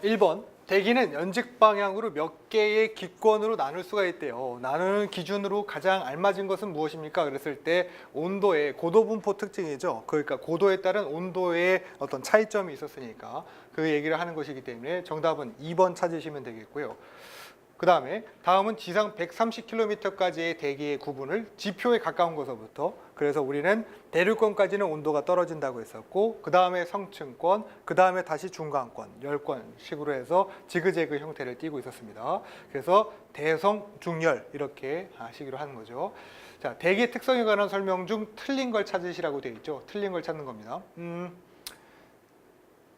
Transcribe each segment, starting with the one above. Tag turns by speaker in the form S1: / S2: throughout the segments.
S1: 1번, 대기는 연직 방향으로 몇 개의 기권으로 나눌 수가 있대요. 나누는 기준으로 가장 알맞은 것은 무엇입니까? 그랬을 때 온도의 고도 분포 특징이죠. 그러니까 고도에 따른 온도의 어떤 차이점이 있었으니까 그 얘기를 하는 것이기 때문에 정답은 2번 찾으시면 되겠고요. 그 다음은 지상 130km까지의 대기의 구분을 지표에 가까운 것서부터, 그래서 우리는 대륙권까지는 온도가 떨어진다고 했었고, 그 다음에 성층권, 그 다음에 다시 중간권, 열권식으로 해서 지그재그 형태를 띠고 있었습니다. 그래서 대성, 중열 이렇게 하시기로 하는 거죠. 자, 대기의 특성에 관한 설명 중 틀린 걸 찾으시라고 되어 있죠. 틀린 걸 찾는 겁니다.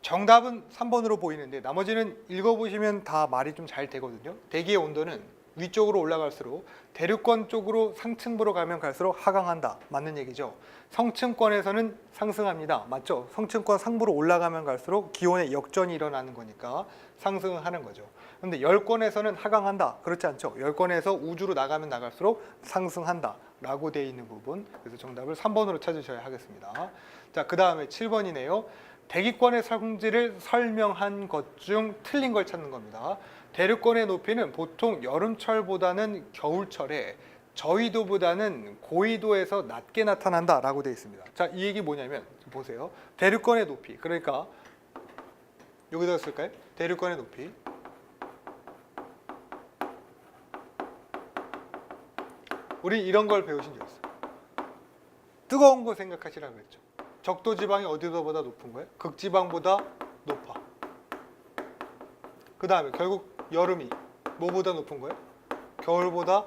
S1: 정답은 3번으로 보이는데 나머지는 읽어보시면 다 말이 좀 잘 되거든요. 대기의 온도는 위쪽으로 올라갈수록 대륙권 쪽으로 상층부로 가면 갈수록 하강한다. 맞는 얘기죠. 성층권에서는 상승합니다. 맞죠? 성층권 상부로 올라가면 갈수록 기온의 역전이 일어나는 거니까 상승을 하는 거죠. 그런데 열권에서는 하강한다. 그렇지 않죠? 열권에서 우주로 나가면 나갈수록 상승한다 라고 되어 있는 부분. 그래서 정답을 3번으로 찾으셔야 하겠습니다. 자, 그 다음에 7번이네요. 대기권의 성질을 설명한 것 중 틀린 걸 찾는 겁니다. 대륙권의 높이는 보통 여름철보다는 겨울철에 저緯도보다는 고緯도에서 낮게 나타난다라고 되어 있습니다. 자, 이 얘기 뭐냐면 보세요. 대륙권의 높이, 그러니까 여기다 쓸까요? 대륙권의 높이. 우리 이런 걸 배우신 적 있어요. 뜨거운 거 생각하시라고 그랬죠. 적도지방이 어디서보다 높은 거예요? 극지방보다 높아. 그 다음에 결국 여름이 뭐보다 높은 거예요? 겨울보다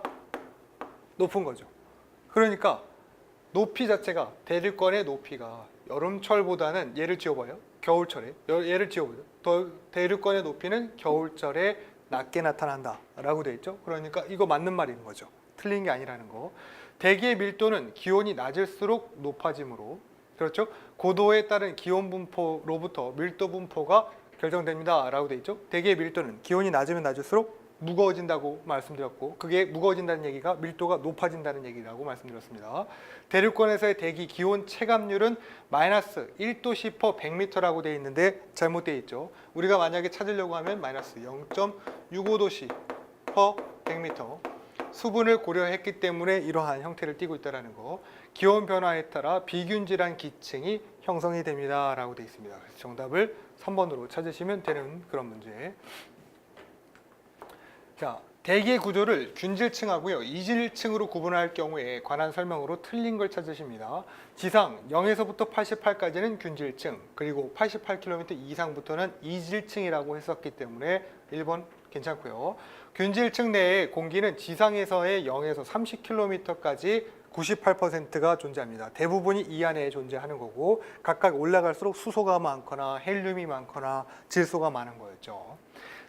S1: 높은 거죠. 그러니까 높이 자체가, 대륙권의 높이가 여름철보다는, 얘를 지워봐요. 겨울철에, 얘를 지워보죠. 대륙권의 높이는 겨울철에 낮게 나타난다 라고 되어 있죠. 그러니까 이거 맞는 말인 거죠. 틀린 게 아니라는 거. 대기의 밀도는 기온이 낮을수록 높아지므로, 그렇죠? 고도에 따른 기온 분포로부터 밀도 분포가 결정됩니다 라고 돼 있죠. 대기의 밀도는 기온이 낮으면 낮을수록 무거워진다고 말씀드렸고, 그게 무거워진다는 얘기가 밀도가 높아진다는 얘기라고 말씀드렸습니다. 대륙권에서의 대기 기온 체감률은 마이너스 1도씨 per 100m라고 돼 있는데 잘못되어 있죠. 우리가 만약에 찾으려고 하면 마이너스 0.65도씨 per 100m, 수분을 고려했기 때문에 이러한 형태를 띠고 있다는 거. 기온 변화에 따라 비균질한 기층이 형성이 됩니다 라고 되어 있습니다. 그래서 정답을 3번으로 찾으시면 되는 그런 문제. 자, 대기의 구조를 균질층하고요, 이질층으로 구분할 경우에 관한 설명으로 틀린 걸 찾으십니다. 지상 0에서부터 88까지는 균질층, 그리고 88km 이상부터는 이질층이라고 했었기 때문에 1번 괜찮고요. 균질층 내의 공기는 지상에서의 0에서 30km까지 98%가 존재합니다. 대부분이 이 안에 존재하는 거고, 각각 올라갈수록 수소가 많거나 헬륨이 많거나 질소가 많은 거였죠.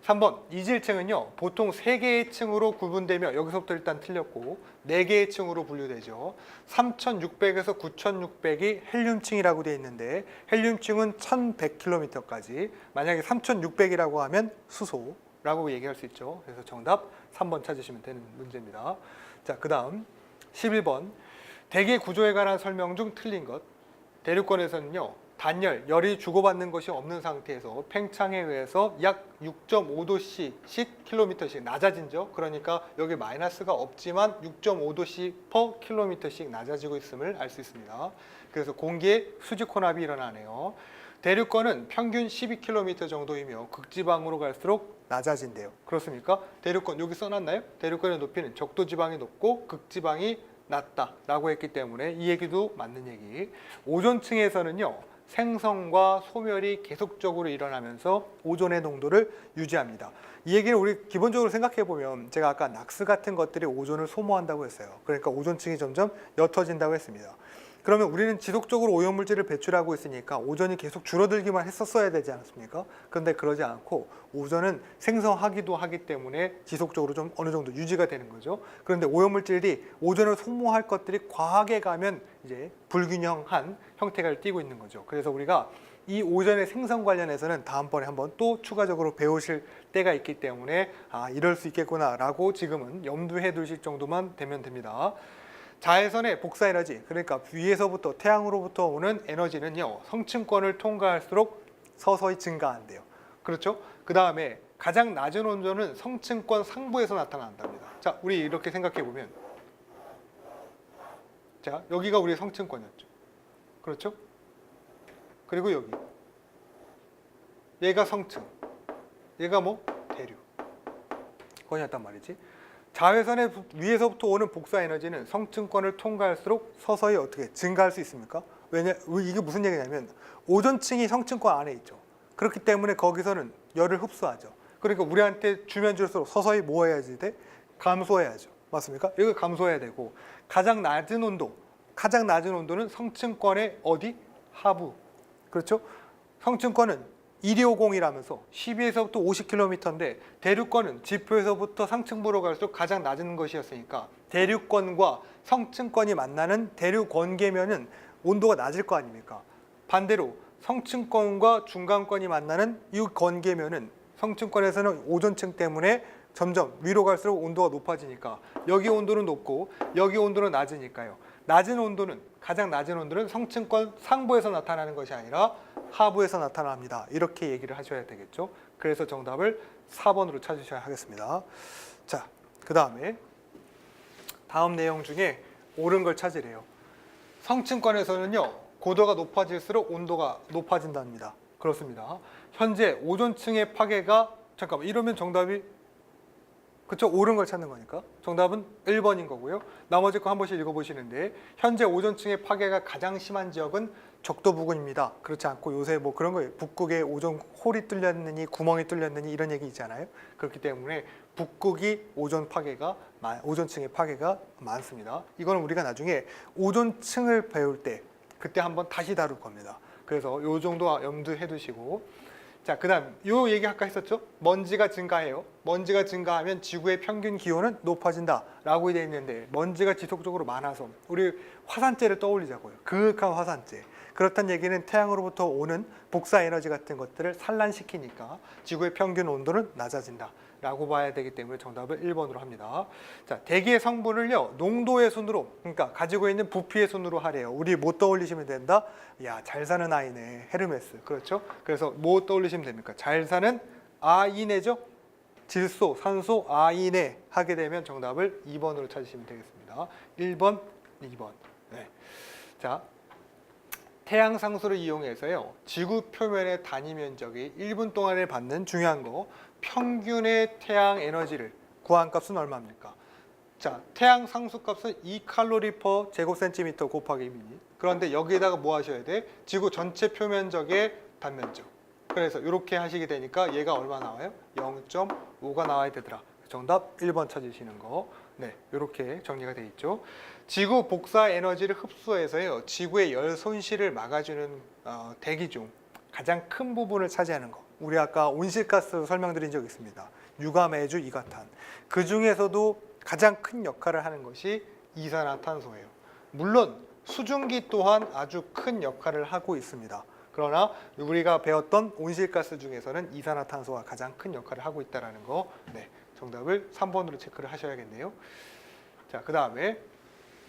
S1: 3번, 이질층은요, 보통 3개의 층으로 구분되며, 여기서부터 일단 틀렸고 4개의 층으로 분류되죠. 3600에서 9600이 헬륨층이라고 되어 있는데, 헬륨층은 1100km까지, 만약에 3600이라고 하면 수소라고 얘기할 수 있죠. 그래서 정답 3번 찾으시면 되는 문제입니다. 자, 그 다음 11번, 대기 구조에 관한 설명 중 틀린 것. 대륙권에서는요, 단열, 열이 주고받는 것이 없는 상태에서 팽창에 의해서 약 6.5도씨씩 킬로미터씩 낮아진죠. 그러니까 여기 마이너스가 없지만 6.5도씨 per 킬로미터씩 낮아지고 있음을 알 수 있습니다. 그래서 공기의 수직 혼합이 일어나네요. 대륙권은 평균 12km 정도이며 극지방으로 갈수록 낮아진대요. 그렇습니까? 대륙권 여기 써놨나요? 대륙권의 높이는 적도지방이 높고 극지방이 낮다라고 했기 때문에 이 얘기도 맞는 얘기. 오존층에서는요, 생성과 소멸이 계속적으로 일어나면서 오존의 농도를 유지합니다. 이 얘기를 우리 기본적으로 생각해 보면, 제가 아까 낙스 같은 것들이 오존을 소모한다고 했어요. 그러니까 오존층이 점점 옅어진다고 했습니다. 그러면 우리는 지속적으로 오염물질을 배출하고 있으니까 오존이 계속 줄어들기만 했었어야 되지 않습니까? 그런데 그러지 않고 오존은 생성하기도 하기 때문에 지속적으로 좀 어느 정도 유지가 되는 거죠. 그런데 오염물질이 오존을 소모할 것들이 과하게 가면 이제 불균형한 형태가 띠고 있는 거죠. 그래서 우리가 이 오존의 생성 관련해서는 다음번에 한번 또 추가적으로 배우실 때가 있기 때문에 이럴 수 있겠구나 라고 지금은 염두해 두실 정도만 되면 됩니다. 자외선의 복사에너지, 그러니까 위에서부터 태양으로부터 오는 에너지는요, 성층권을 통과할수록 서서히 증가한대요. 그렇죠? 그 다음에 가장 낮은 온도는 성층권 상부에서 나타난답니다. 자, 우리 이렇게 생각해 보면, 자, 여기가 우리의 성층권이었죠. 그렇죠? 그리고 여기, 얘가 성층, 얘가 뭐? 대류. 거기였단 말이지. 자외선의 위에서부터 오는 복사 에너지는 성층권을 통과할수록 서서히 어떻게 증가할 수 있습니까? 왜냐, 이게 무슨 얘기냐면 오존층이 성층권 안에 있죠. 그렇기 때문에 거기서는 열을 흡수하죠. 그러니까 우리한테 주면 줄수록 서서히 뭐 해야지 돼? 감소해야죠. 맞습니까? 이거 감소해야 되고, 가장 낮은 온도는 성층권의 어디? 하부. 그렇죠? 성층권은 1250이라면서 12에서부터 50km인데 대류권은 지표에서부터 상층부로 갈수록 가장 낮은 것이었으니까 대류권과 성층권이 만나는 대류 권계면은 온도가 낮을 거 아닙니까? 반대로 성층권과 중간권이 만나는 이 권계면은 성층권에서는 오존층 때문에 점점 위로 갈수록 온도가 높아지니까 여기 온도는 높고 여기 온도는 낮으니까요. 가장 낮은 온도는 성층권 상부에서 나타나는 것이 아니라 하부에서 나타납니다. 이렇게 얘기를 하셔야 되겠죠. 그래서 정답을 4번으로 찾으셔야 하겠습니다. 자, 그 다음에 다음 내용 중에 옳은 걸 찾으래요. 성층권에서는요, 고도가 높아질수록 온도가 높아진답니다. 그렇습니다. 현재 오존층의 파괴가, 잠깐만, 이러면 정답이, 그쵸? 옳은 걸 찾는 거니까 정답은 1번인 거고요. 나머지 거 한 번씩 읽어보시는데, 현재 오존층의 파괴가 가장 심한 지역은 적도 부근입니다. 그렇지 않고 요새 뭐 그런 거예요. 북극에 오존 홀이 뚫렸느니 구멍이 뚫렸느니 이런 얘기 있잖아요. 그렇기 때문에 북극이 오존층의 파괴가 많습니다. 이거는 우리가 나중에 오존층을 배울 때 그때 한번 다시 다룰 겁니다. 그래서 요 정도 염두해 두시고, 자, 그 다음 요 얘기 아까 했었죠? 먼지가 증가해요. 먼지가 증가하면 지구의 평균 기온은 높아진다 라고 되어 있는데, 먼지가 지속적으로 많아서 우리 화산재를 떠올리자고요. 그윽한 화산재. 그렇다는 얘기는 태양으로부터 오는 복사 에너지 같은 것들을 산란시키니까 지구의 평균 온도는 낮아진다 라고 봐야 되기 때문에 정답을 1번으로 합니다. 자, 대기의 성분을요, 농도의 순으로, 그러니까 가지고 있는 부피의 순으로 하래요. 우리 뭐 떠올리시면 된다? 야, 잘 사는 아이네. 헤르메스. 그렇죠? 그래서 뭐 떠올리시면 됩니까? 잘 사는 아이네죠? 질소, 산소, 아이네 하게 되면 정답을 2번으로 찾으시면 되겠습니다. 1번, 2번. 네. 자, 태양 상수를 이용해서요, 지구 표면의 단위 면적이 1분 동안에 받는 중요한 거, 평균의 태양 에너지를 구한 값은 얼마입니까? 자, 태양 상수 값은 2칼로리 퍼 제곱센티미터 곱하기 미니. 그런데 여기에다가 뭐 하셔야 돼? 지구 전체 표면적의 단면적. 그래서 이렇게 하시게 되니까 얘가 얼마 나와요? 0.5가 나와야 되더라. 정답 1번 찾으시는 거. 네, 이렇게 정리가 돼 있죠. 지구 복사 에너지를 흡수해서요, 지구의 열 손실을 막아주는 대기 중 가장 큰 부분을 차지하는 거. 우리 아까 온실가스 설명드린 적 있습니다. 유감해주, 이가탄. 그 중에서도 가장 큰 역할을 하는 것이 이산화탄소예요. 물론 수증기 또한 아주 큰 역할을 하고 있습니다. 그러나 우리가 배웠던 온실가스 중에서는 이산화탄소가 가장 큰 역할을 하고 있다는 거. 네, 정답을 3번으로 체크를 하셔야겠네요. 자, 그 다음에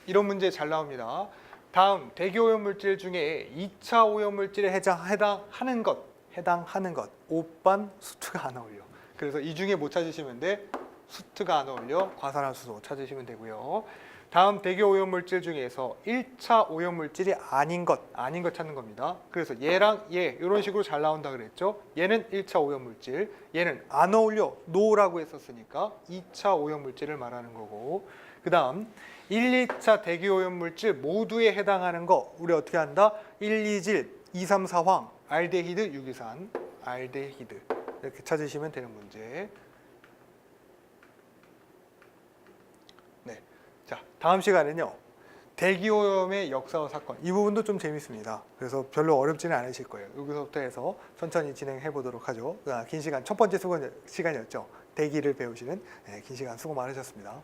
S1: 이런 문제 잘 나옵니다. 다음 대기 오염물질 중에 2차 오염물질에 해당하는 것 5번 수트가 안 어울려. 그래서 이 중에 뭐 찾으시면 돼? 수트가 안 어울려 과산화수소 찾으시면 되고요. 다음 대기 오염물질 중에서 1차 오염물질이 아닌 것 찾는 겁니다. 그래서 얘랑 얘 이런 식으로 잘 나온다 그랬죠. 얘는 1차 오염물질, 얘는 안 어울려 노라고 했었으니까 2차 오염물질을 말하는 거고, 그 다음 1, 2차 대기 오염물질 모두에 해당하는 거 우리 어떻게 한다? 1, 2질, 2, 3, 4황, 알데히드, 유기산, 알데히드 이렇게 찾으시면 되는 문제. 네, 자, 다음 시간은요, 대기오염의 역사와 사건, 이 부분도 좀 재밌습니다. 그래서 별로 어렵지는 않으실 거예요. 여기서부터 해서 천천히 진행해 보도록 하죠. 긴 시간, 첫 번째 시간이었죠. 대기를 배우시는 긴 시간 수고 많으셨습니다.